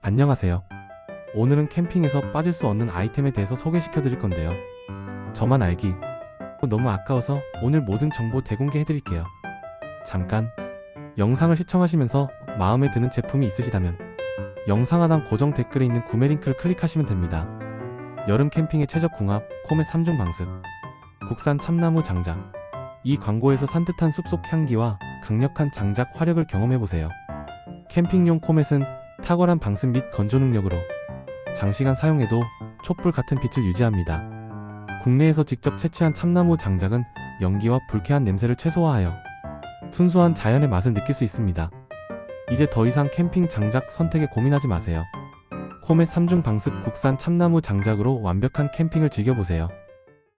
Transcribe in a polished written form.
안녕하세요. 오늘은 캠핑에서 빠질 수 없는 아이템에 대해서 소개시켜 드릴 건데요. 저만 알기 너무 아까워서 오늘 모든 정보 대공개해 드릴게요. 잠깐 영상을 시청하시면서 마음에 드는 제품이 있으시다면 영상 하단 고정 댓글에 있는 구매 링크를 클릭하시면 됩니다. 여름 캠핑의 최적 궁합 코멧 3중 방습 국산 참나무 장작. 이 광고에서 산뜻한 숲속 향기와 강력한 장작 화력을 경험해보세요. 캠핑용 코멧은 탁월한 방습 및 건조 능력으로 장시간 사용해도 촛불 같은 빛을 유지합니다. 국내에서 직접 채취한 참나무 장작은 연기와 불쾌한 냄새를 최소화하여 순수한 자연의 맛을 느낄 수 있습니다. 이제 더 이상 캠핑 장작 선택에 고민하지 마세요. 코멧 3중 방습 국산 참나무 장작으로 완벽한 캠핑을 즐겨보세요.